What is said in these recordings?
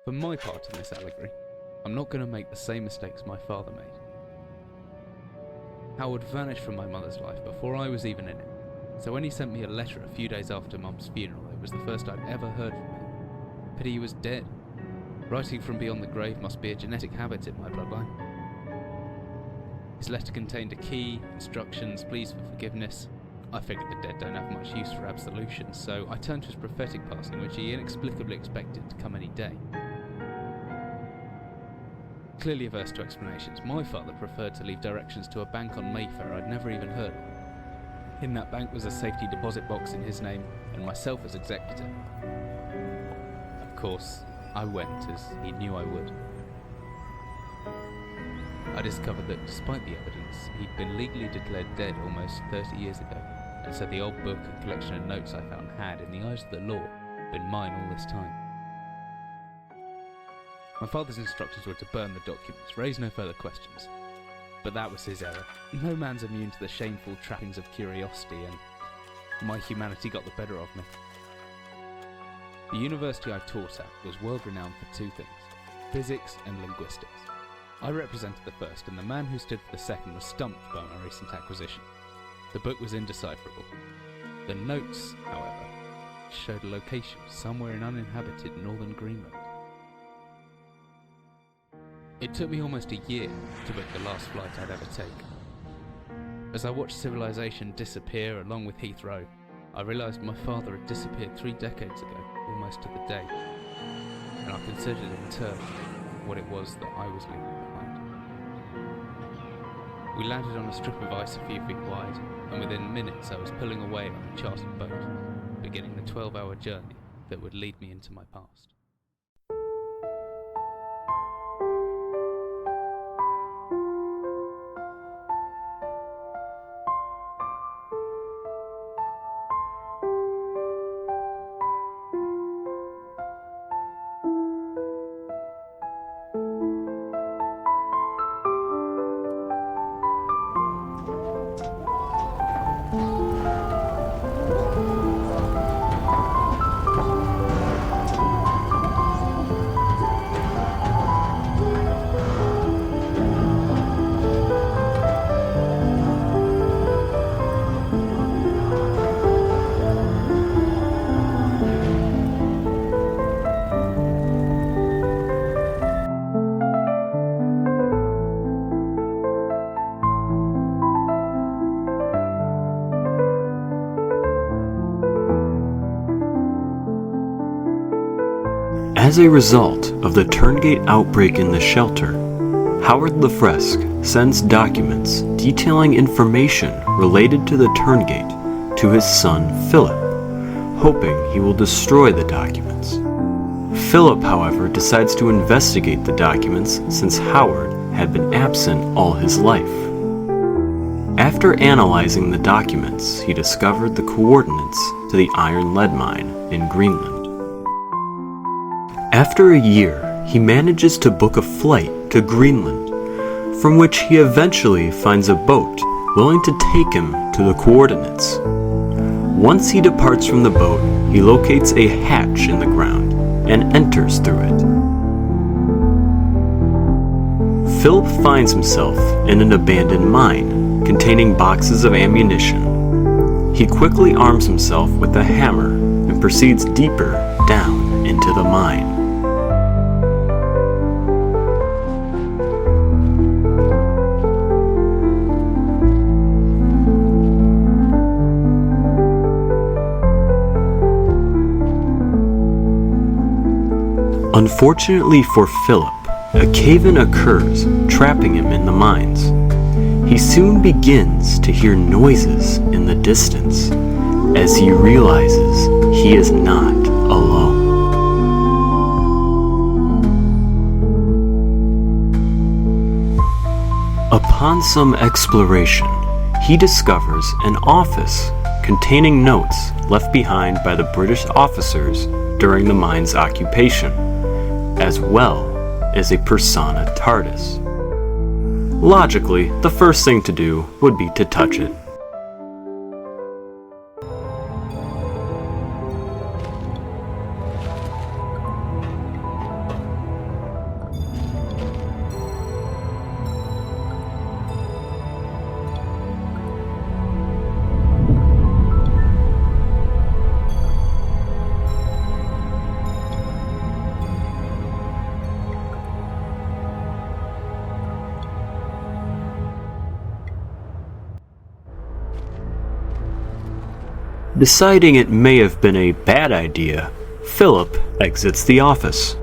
For my part in this allegory, I'm not going to make the same mistakes my father made. Howard vanished from my mother's life before I was even in it, so when he sent me a letter a few days after Mum's funeral, it was the first I'd ever heard from him. Pity he was dead. Writing from beyond the grave must be a genetic habit in my bloodline. His letter contained a key, instructions, pleas for forgiveness. I figured the dead don't have much use for absolution, so I turned to his prophetic passing, which he inexplicably expected to come any day. Clearly averse to explanations, my father preferred to leave directions to a bank on Mayfair I'd never even heard of. In that bank was a safety deposit box in his name, and myself as executor. Of course, I went as he knew I would. I discovered that despite the evidence, he'd been legally declared dead almost 30 years ago, and so the old book and collection of notes I found had, in the eyes of the law, been mine all this time. My father's instructions were to burn the documents, raise no further questions. But that was his error. No man's immune to the shameful trappings of curiosity, and my humanity got the better of me. The university I taught at was world renowned for two things: physics and linguistics. I represented the first, and the man who stood for the second was stumped by my recent acquisition. The book was indecipherable. The notes, however, showed a location somewhere in uninhabited northern Greenland. It took me almost a year to book the last flight I'd ever take. As I watched civilization disappear along with Heathrow, I realised my father had disappeared 3 decades ago, almost to the day, and I considered in turn what it was that I was leaving behind. We landed on a strip of ice a few feet wide, and within minutes I was pulling away on a chartered boat, beginning the 12-hour journey that would lead me into my past. As a result of the Turngate outbreak in the shelter, Howard Lefresque sends documents detailing information related to the Turngate to his son Philip, hoping he will destroy the documents. Philip, however, decides to investigate the documents since Howard had been absent all his life. After analyzing the documents, he discovered the coordinates to the iron lead mine in Greenland. After a year, he manages to book a flight to Greenland, from which he eventually finds a boat willing to take him to the coordinates. Once he departs from the boat, he locates a hatch in the ground and enters through it. Philip finds himself in an abandoned mine containing boxes of ammunition. He quickly arms himself with a hammer and proceeds deeper down into the mine. Unfortunately for Philip, a cave-in occurs, trapping him in the mines. He soon begins to hear noises in the distance, as he realizes he is not alone. Upon some exploration, he discovers an office containing notes left behind by the British officers during the mine's occupation, as well as a persona TARDIS. Logically, the first thing to do would be to touch it. Deciding it may have been a bad idea, Philip exits the office.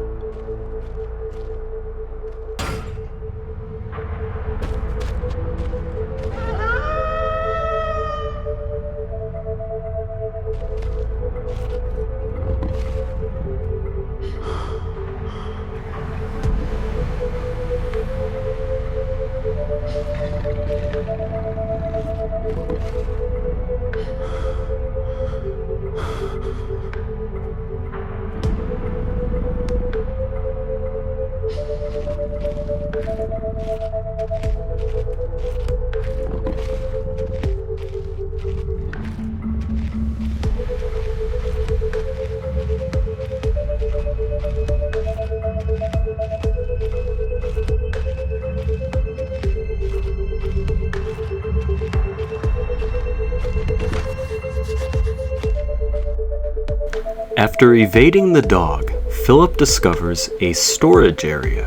After evading the dog, Philip discovers a storage area.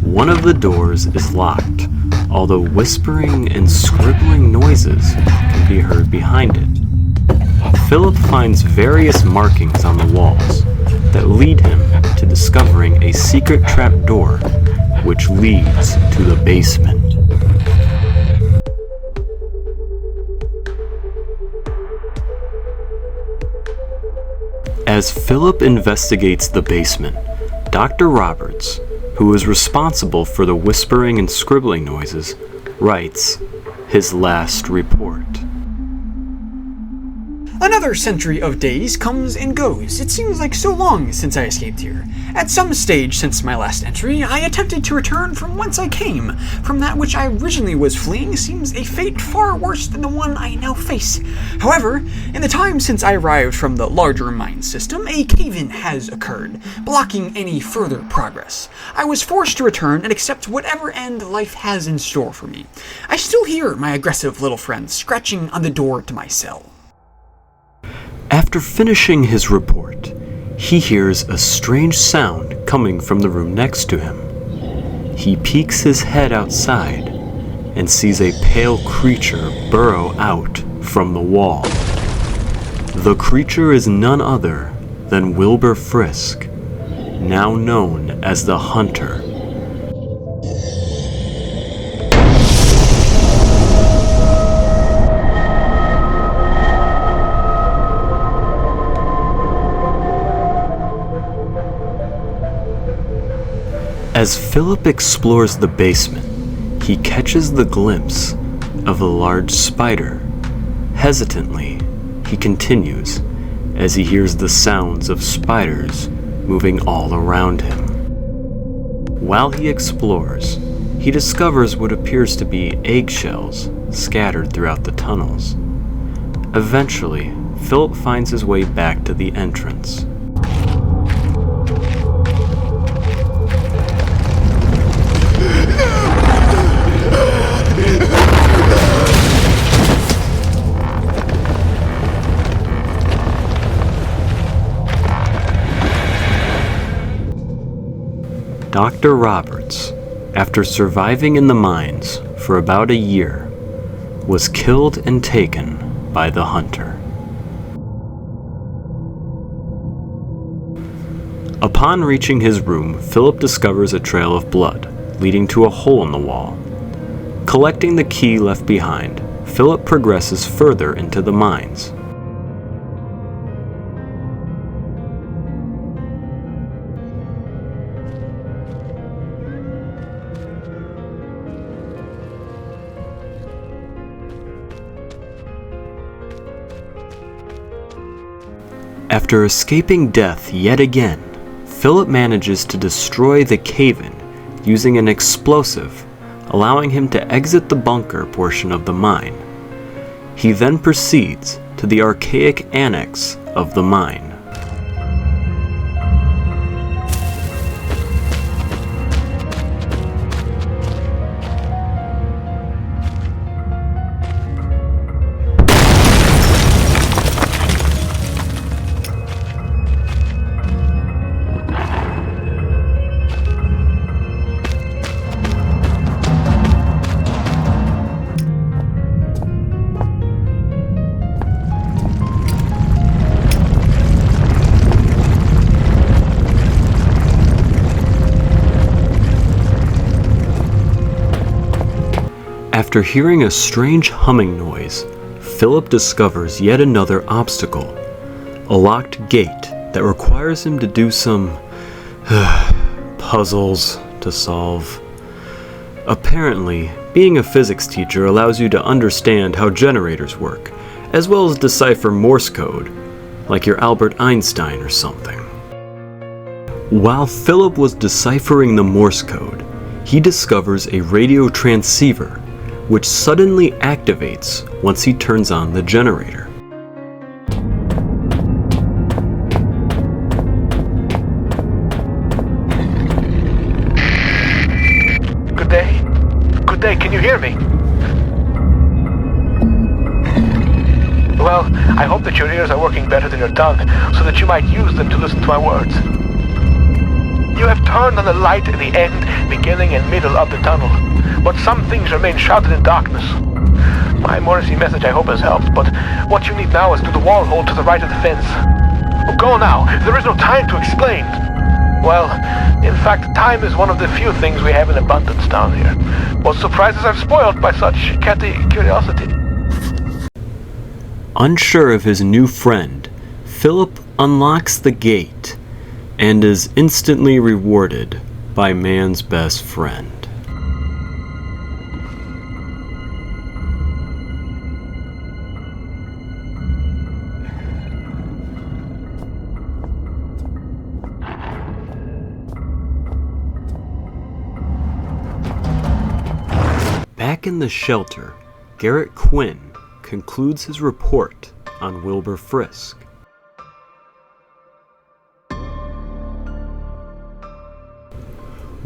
One of the doors is locked, although whispering and scribbling noises can be heard behind it. Philip finds various markings on the walls that lead him to discovering a secret trapdoor which leads to the basement. As Philip investigates the basement, Dr. Roberts, who is responsible for the whispering and scribbling noises, writes his last report. Another century of days comes and goes. It seems like so long since I escaped here. At some stage since my last entry, I attempted to return from whence I came. From that which I originally was fleeing seems a fate far worse than the one I now face. However, in the time since I arrived from the larger mine system, a cave-in has occurred, blocking any further progress. I was forced to return and accept whatever end life has in store for me. I still hear my aggressive little friend scratching on the door to my cell. After finishing his report, he hears a strange sound coming from the room next to him. He peeks his head outside and sees a pale creature burrow out from the wall. The creature is none other than Wilbur Frisk, now known as the Hunter. As Philip explores the basement, he catches the glimpse of a large spider. Hesitantly, he continues as he hears the sounds of spiders moving all around him. While he explores, he discovers what appears to be eggshells scattered throughout the tunnels. Eventually, Philip finds his way back to the entrance. Dr. Roberts, after surviving in the mines for about a year, was killed and taken by the Hunter. Upon reaching his room, Philip discovers a trail of blood leading to a hole in the wall. Collecting the key left behind, Philip progresses further into the mines. After escaping death yet again, Philip manages to destroy the cave-in using an explosive, allowing him to exit the bunker portion of the mine. He then proceeds to the archaic annex of the mine. After hearing a strange humming noise, Philip discovers yet another obstacle, a locked gate that requires him to do some puzzles to solve. Apparently, being a physics teacher allows you to understand how generators work, as well as decipher Morse code, like you're Albert Einstein or something. While Philip was deciphering the Morse code, he discovers a radio transceiver, which suddenly activates once he turns on the generator. Good day. Good day, can you hear me? Well, I hope that your ears are working better than your tongue, so that you might use them to listen to my words. You have turned on the light in the end, beginning and middle of the tunnel, but some things remain shrouded in darkness. My Morrissey message I hope has helped, but what you need now is to the wall hole to the right of the fence. Go now, there is no time to explain. Well, in fact, time is one of the few things we have in abundance down here. What surprises are spoiled by such catty curiosity. Unsure of his new friend, Philip unlocks the gate and is instantly rewarded by man's best friend. Back in the shelter, Garrett Quinn concludes his report on Wilbur Frisk.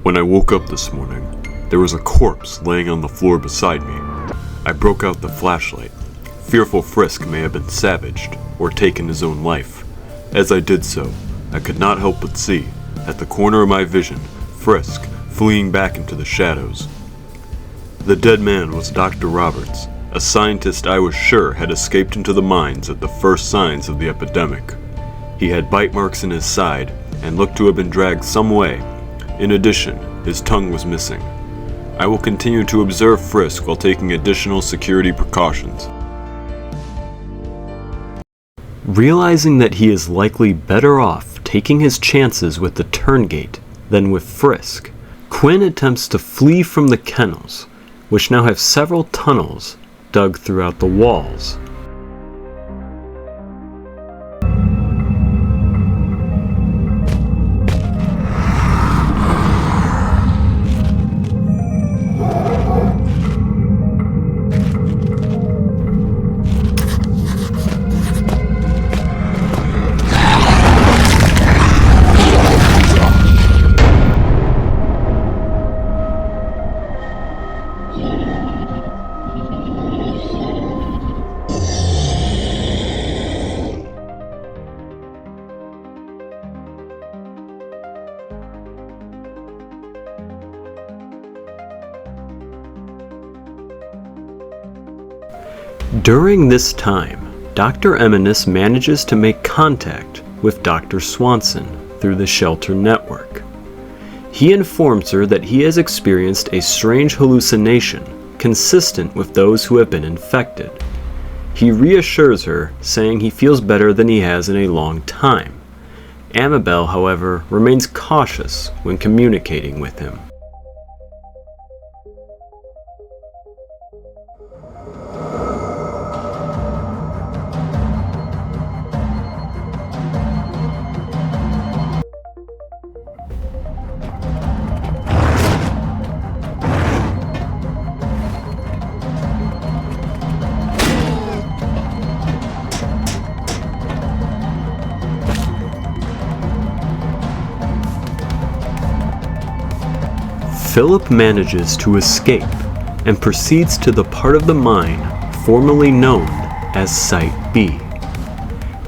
When I woke up this morning, there was a corpse laying on the floor beside me. I broke out the flashlight. Fearful Frisk may have been savaged or taken his own life. As I did so, I could not help but see, at the corner of my vision, Frisk fleeing back into the shadows. The dead man was Dr. Roberts, a scientist I was sure had escaped into the mines at the first signs of the epidemic. He had bite marks in his side and looked to have been dragged some way. In addition, his tongue was missing. I will continue to observe Frisk while taking additional security precautions. Realizing that he is likely better off taking his chances with the Turngate than with Frisk, Quinn attempts to flee from the kennels, which now have several tunnels dug throughout the walls. During this time, Dr. Eminis manages to make contact with Dr. Swanson through the shelter network. He informs her that he has experienced a strange hallucination consistent with those who have been infected. He reassures her, saying he feels better than he has in a long time. Amabel, however, remains cautious when communicating with him. Philip manages to escape and proceeds to the part of the mine formerly known as Site B.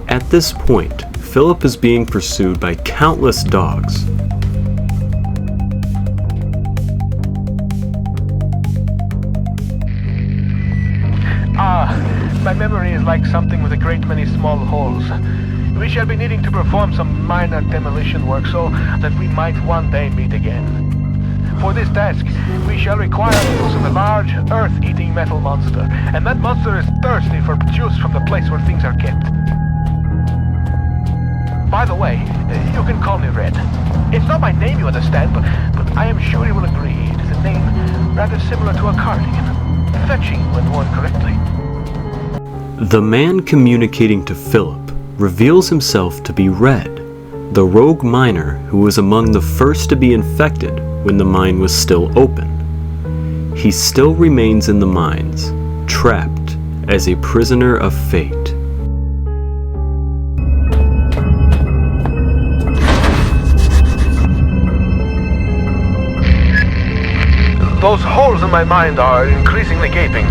At this point, Philip is being pursued by countless dogs. My memory is like something with a great many small holes. We shall be needing to perform some minor demolition work so that we might one day meet again. For this task, we shall require the use of a large, earth-eating metal monster, and that monster is thirsty for juice from the place where things are kept. By the way, you can call me Red. It's not my name, you understand, but I am sure you will agree it is a name rather similar to a cardigan. Fetching when worn correctly. The man communicating to Philip reveals himself to be Red, the rogue miner who was among the first to be infected when the mine was still open. He still remains in the mines, trapped as a prisoner of fate. Those holes in my mind are increasingly gaping.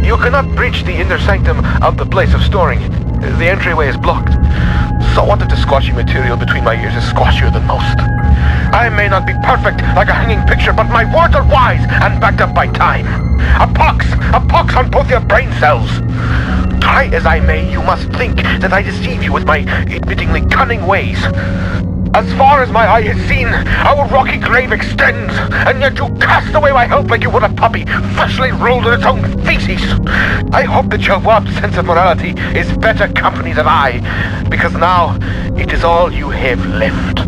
You cannot breach the inner sanctum of the place of storing. The entryway is blocked. So what if the squashy material between my ears is squashier than most? I may not be perfect like a hanging picture, but my words are wise and backed up by time. A pox on both your brain cells. Try as I may, you must think that I deceive you with my admittingly cunning ways. As far as my eye has seen, our rocky grave extends, and yet you cast away my hope like you would a puppy, freshly rolled in its own feces. I hope that your warped sense of morality is better company than I, because now it is all you have left.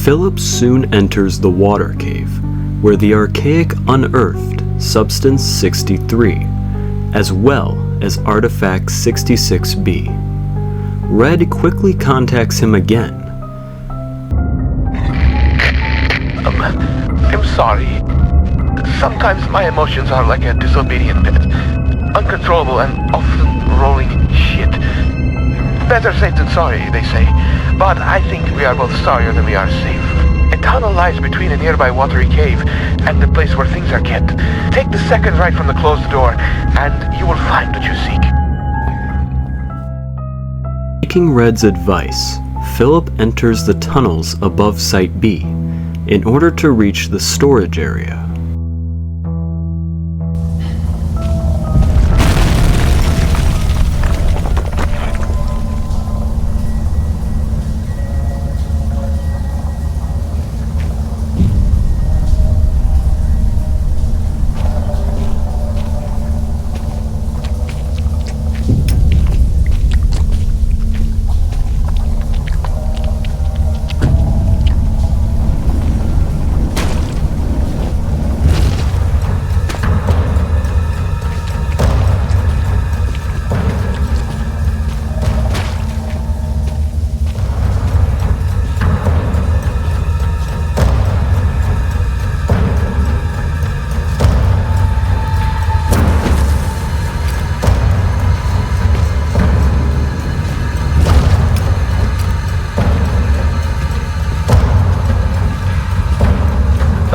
Philip soon enters the water cave, where the archaic unearthed Substance 63, as well as Artifact 66B. Red quickly contacts him again. I'm sorry. Sometimes my emotions are like a disobedient pet. Uncontrollable and often rolling in shit. Better safe than sorry, they say. But I think we are both sorrier than we are safe. A tunnel lies between a nearby watery cave and the place where things are kept. Take the second right from the closed door, and you will find what you seek. Taking Red's advice, Philip enters the tunnels above Site B in order to reach the storage area.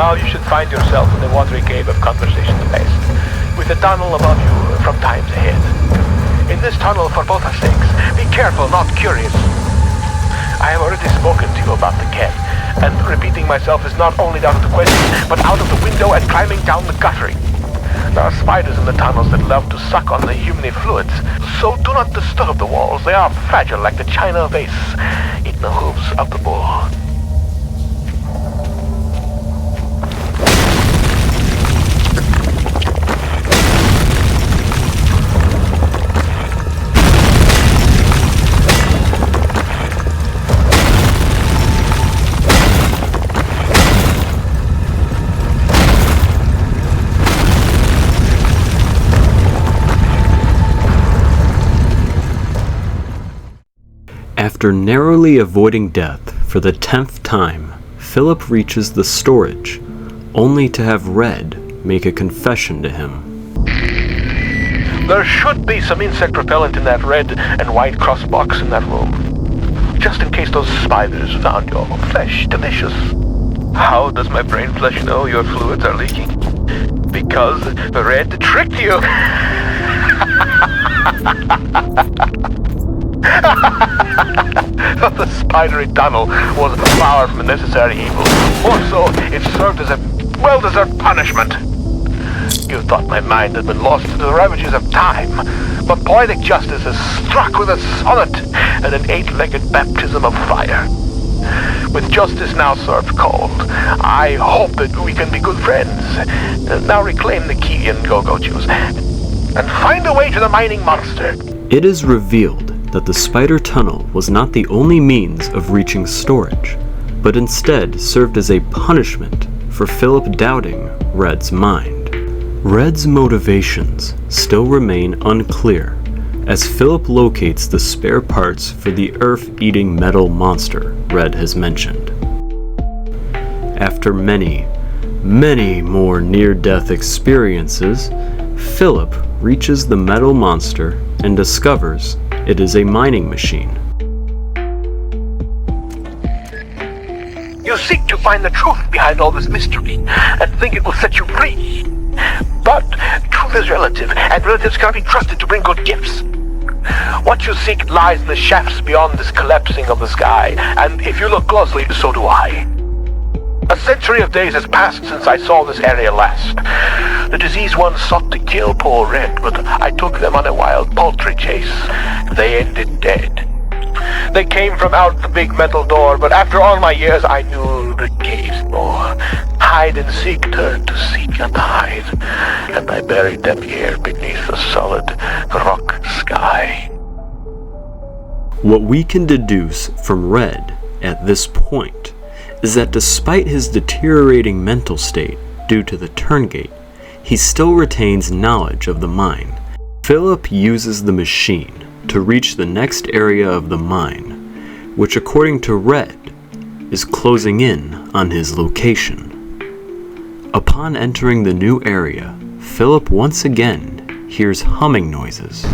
Now you should find yourself in the watery cave of conversation past, with a tunnel above you from times ahead. In this tunnel, for both our sakes, be careful, not curious. I have already spoken to you about the cat, and repeating myself is not only out of the question, but out of the window and climbing down the guttering. There are spiders in the tunnels that love to suck on the humany fluids, so do not disturb the walls. They are fragile like the china vase in the hooves of the bull. After narrowly avoiding death for the 10th time, Philip reaches the storage, only to have Red make a confession to him. There should be some insect repellent in that red and white cross box in that room. Just in case those spiders found your flesh delicious. How does my brain flesh know your fluids are leaking? Because the red tricked you! The spidery tunnel was far from a necessary evil. More so, it served as a well-deserved punishment. You thought my mind had been lost to the ravages of time, but poetic justice has struck with a sonnet and an 8-legged baptism of fire. With justice now served cold, I hope that we can be good friends. Now reclaim the key and go choose. And find a way to the mining monster. It is revealed that the spider tunnel was not the only means of reaching storage, but instead served as a punishment for Philip doubting Red's mind. Red's motivations still remain unclear as Philip locates the spare parts for the earth-eating metal monster Red has mentioned. After many more near-death experiences, Philip reaches the metal monster and discovers it is a mining machine. You seek to find the truth behind all this mystery and think it will set you free. But truth is relative, and relatives cannot be trusted to bring good gifts. What you seek lies in the shafts beyond this collapsing of the sky, and if you look closely, so do I. A century of days has passed since I saw this area last. The disease ones sought to kill poor Red, but I took them on a wild poultry chase. They ended dead. They came from out the big metal door, but after all my years I knew the caves more. Hide and seek turned to seek and hide, and I buried them here beneath the solid rock sky. What we can deduce from Red at this point is that despite his deteriorating mental state due to the Turngate, he still retains knowledge of the mine. Philip uses the machine to reach the next area of the mine, which according to Red is closing in on his location. Upon entering the new area, Philip once again hears humming noises.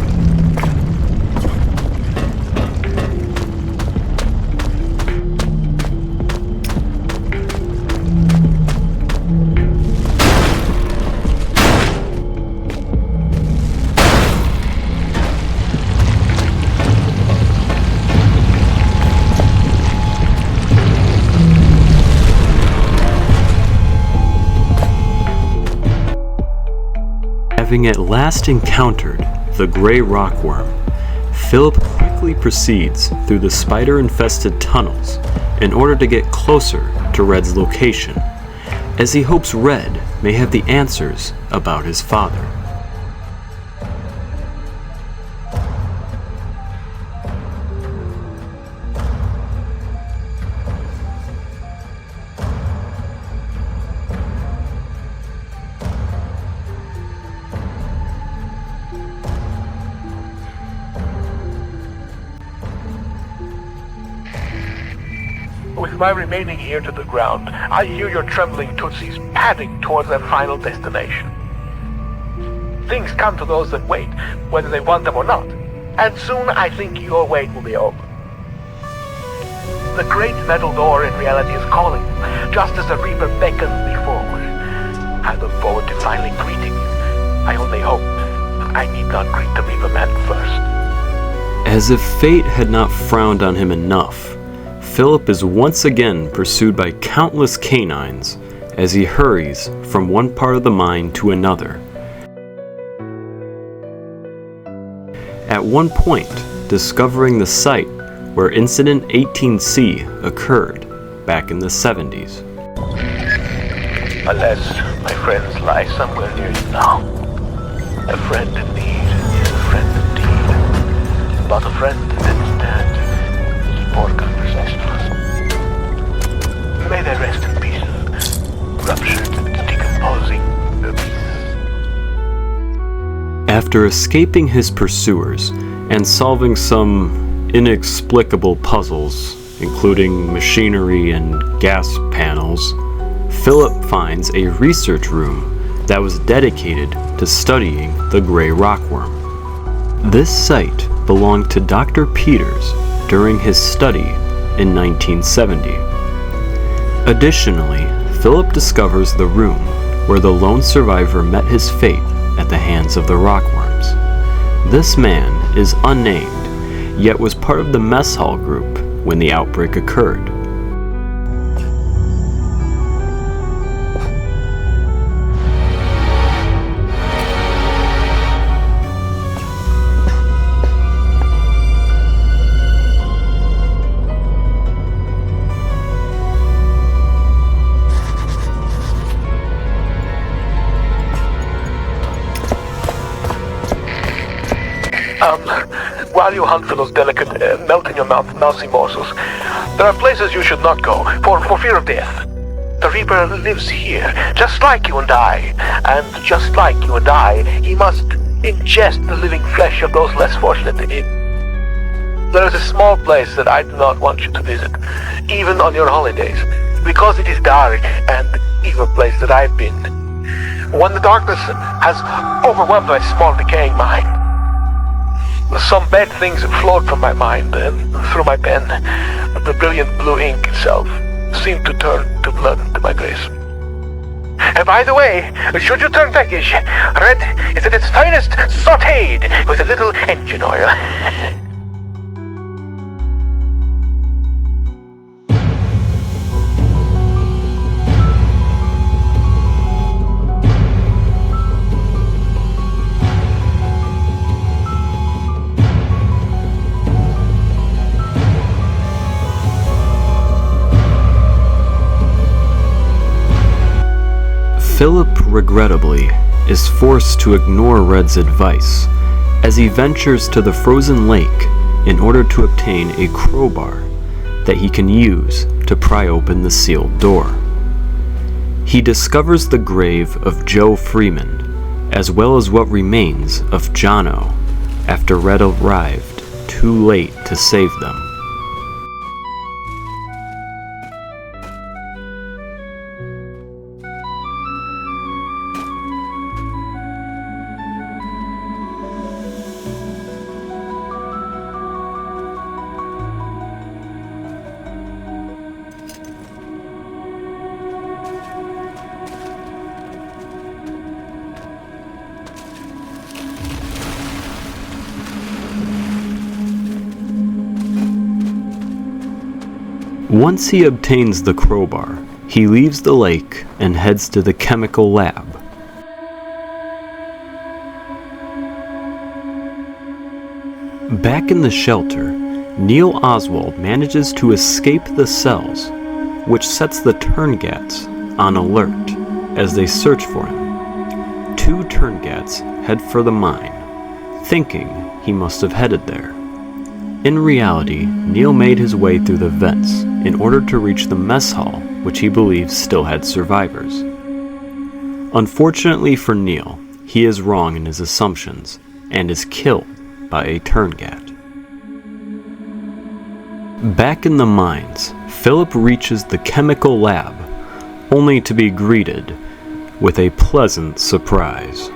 Having at last encountered the gray rockworm, Philip quickly proceeds through the spider-infested tunnels in order to get closer to Red's location, as he hopes Red may have the answers about his father. With my remaining ear to the ground, I hear your trembling Tootsies padding towards their final destination. Things come to those that wait, whether they want them or not, and soon I think your wait will be over. The great metal door in reality is calling, just as the Reaper beckons me forward. I look forward to finally greeting you. I only hope I need not greet the Reaper man first. As if fate had not frowned on him enough, Philip is once again pursued by countless canines as he hurries from one part of the mine to another. At one point, discovering the site where Incident 18C occurred back in the 70s. Alas, my friends lie somewhere near you now. A friend in need is a friend indeed, but a friend instead is more conversationalist. May they rest in peace, ruptured and decomposing rubies. After escaping his pursuers and solving some inexplicable puzzles, including machinery and gas panels, Philip finds a research room that was dedicated to studying the gray rockworm. This site belonged to Dr. Peters during his study in 1970. Additionally, Philip discovers the room where the lone survivor met his fate at the hands of the rockworms. This man is unnamed, yet was part of the mess hall group when the outbreak occurred. While you hunt for those delicate, melt-in-your-mouth mousy morsels, there are places you should not go, for fear of death. The Reaper lives here, just like you and I. And just like you and I, he must ingest the living flesh of those less fortunate than him. There is a small place that I do not want you to visit, even on your holidays, because it is dark and the evil place that I've been. When the darkness has overwhelmed my small decaying mind, some bad things flowed from my mind and through my pen. The brilliant blue ink itself seemed to turn to blood to my grace. And by the way, should you turn peckish, red is at its finest sautéed with a little engine oil. Philip, regrettably, is forced to ignore Red's advice as he ventures to the frozen lake in order to obtain a crowbar that he can use to pry open the sealed door. He discovers the grave of Joe Freeman, as well as what remains of Jono after Red arrived too late to save them. Once he obtains the crowbar, he leaves the lake and heads to the chemical lab. Back in the shelter, Neil Oswald manages to escape the cells, which sets the Turngats on alert as they search for him. Two Turngats head for the mine, thinking he must have headed there. In reality, Neil made his way through the vents in order to reach the mess hall, which he believes still had survivors. Unfortunately for Neil, he is wrong in his assumptions and is killed by a Turngat. Back in the mines, Philip reaches the chemical lab, only to be greeted with a pleasant surprise.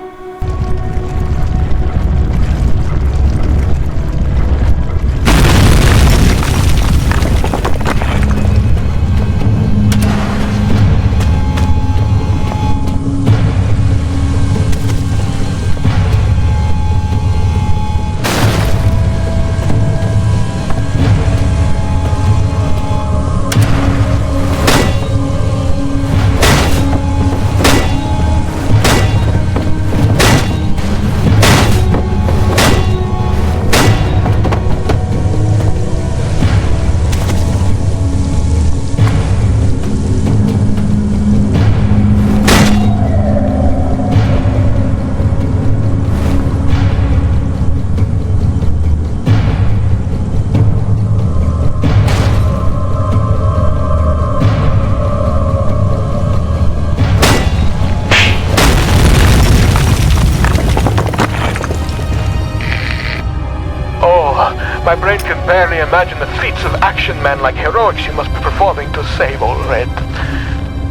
My brain can barely imagine the feats of action man-like heroics you must be performing to save old Red.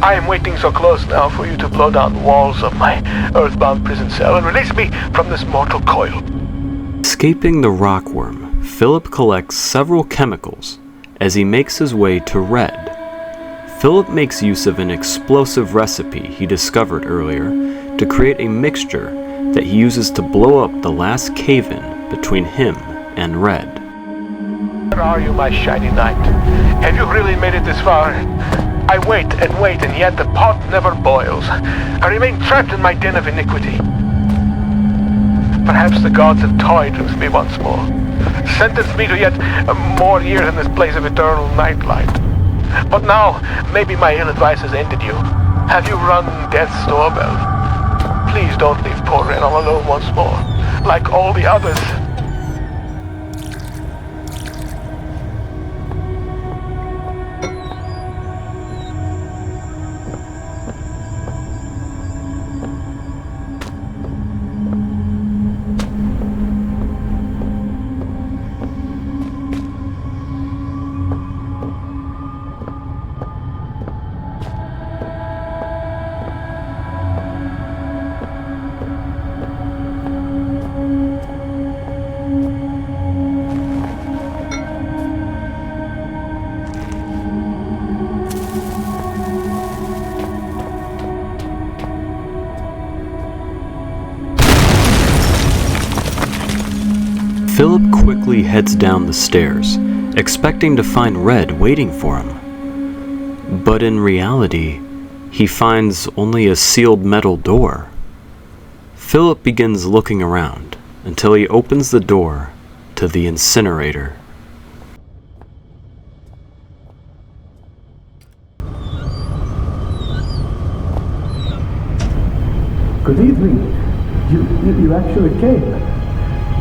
I am waiting so close now for you to blow down the walls of my earthbound prison cell and release me from this mortal coil. Escaping the rockworm, Philip collects several chemicals as he makes his way to Red. Philip makes use of an explosive recipe he discovered earlier to create a mixture that he uses to blow up the last cave-in between him and Red. Where are you, my shiny knight? Have you really made it this far? I wait, and yet the pot never boils. I remain trapped in my den of iniquity. Perhaps the gods have toyed with me once more, sentenced me to yet more years in this place of eternal nightlight. But now, maybe my ill advice has ended you. Have you rung death's doorbell? Please don't leave poor Ren all alone once more, like all the others. Philip quickly heads down the stairs, expecting to find Red waiting for him. But in reality, he finds only a sealed metal door. Philip begins looking around until he opens the door to the incinerator. Good evening. You actually came.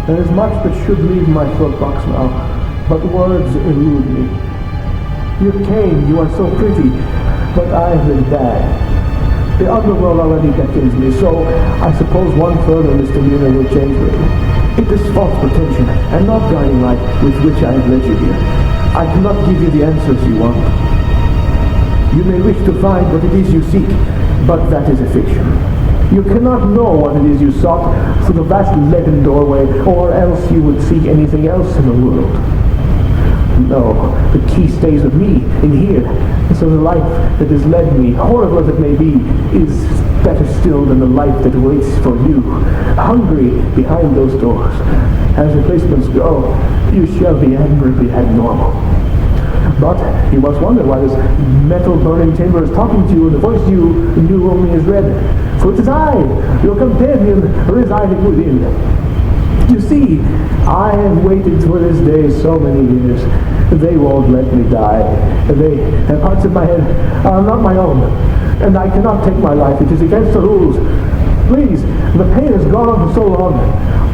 There is much that should leave my throat box now, but words elude me. You came, you are so pretty, but I have been bad. The underworld already beckons me, so I suppose one further misdemeanor will change me. It is false pretension, and not guiding light with which I have led you here. I cannot give you the answers you want. You may wish to find what it is you seek, but that is a fiction. You cannot know what it is you sought through the vast leaden doorway, or else you would seek anything else in the world. No, the key stays with me, in here, and so the life that has led me, horrible as it may be, is better still than the life that waits for you, hungry behind those doors. As replacements go, you shall be admirably abnormal. But you must wonder why this metal burning chamber is talking to you, and the voice you knew only as Red. For it is I, your companion, residing within. You see, I have waited for this day so many years. They won't let me die. They have parts of my head are not my own, and I cannot take my life. It is against the rules. Please, the pain has gone on for so long.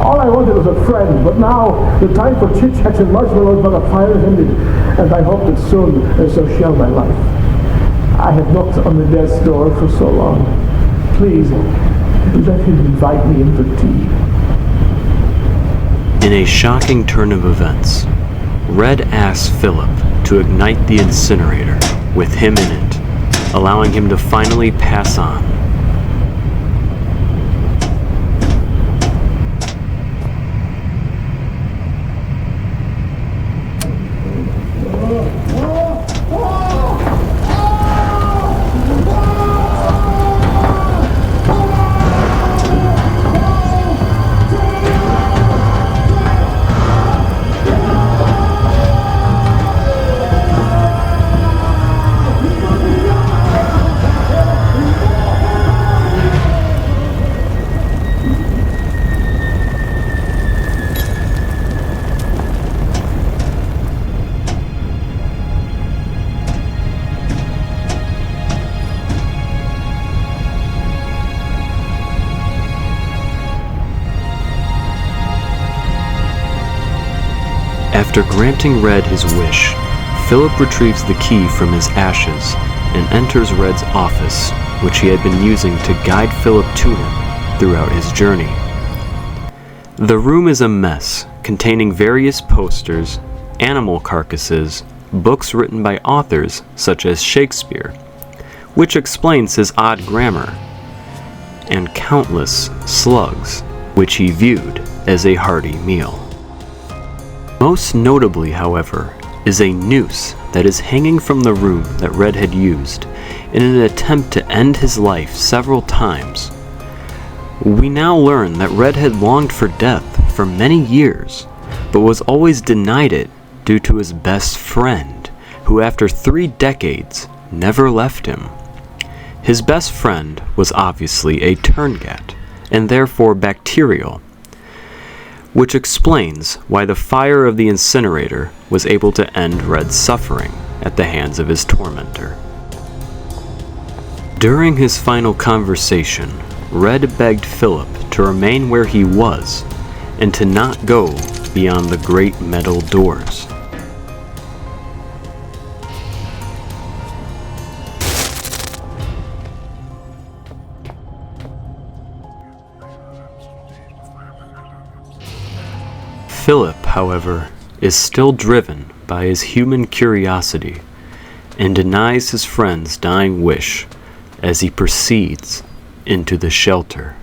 All I wanted was a friend, but now the time for chit-chats and marshmallows by the fire is ended, and I hope that soon so shall my life. I have knocked on the death's door for so long. Please, let him invite me in for tea. In a shocking turn of events, Red asks Philip to ignite the incinerator with him in it, allowing him to finally pass on. After granting Red his wish, Philip retrieves the key from his ashes and enters Red's office, which he had been using to guide Philip to him throughout his journey. The room is a mess, containing various posters, animal carcasses, books written by authors such as Shakespeare, which explains his odd grammar, and countless slugs, which he viewed as a hearty meal. Most notably, however, is a noose that is hanging from the room that Red had used in an attempt to end his life several times. We now learn that Red had longed for death for many years, but was always denied it due to his best friend, who after 3 decades never left him. His best friend was obviously a Turngat, and therefore bacterial, which explains why the fire of the incinerator was able to end Red's suffering at the hands of his tormentor. During his final conversation, Red begged Philip to remain where he was and to not go beyond the great metal doors. Philip, however, is still driven by his human curiosity and denies his friend's dying wish as he proceeds into the shelter.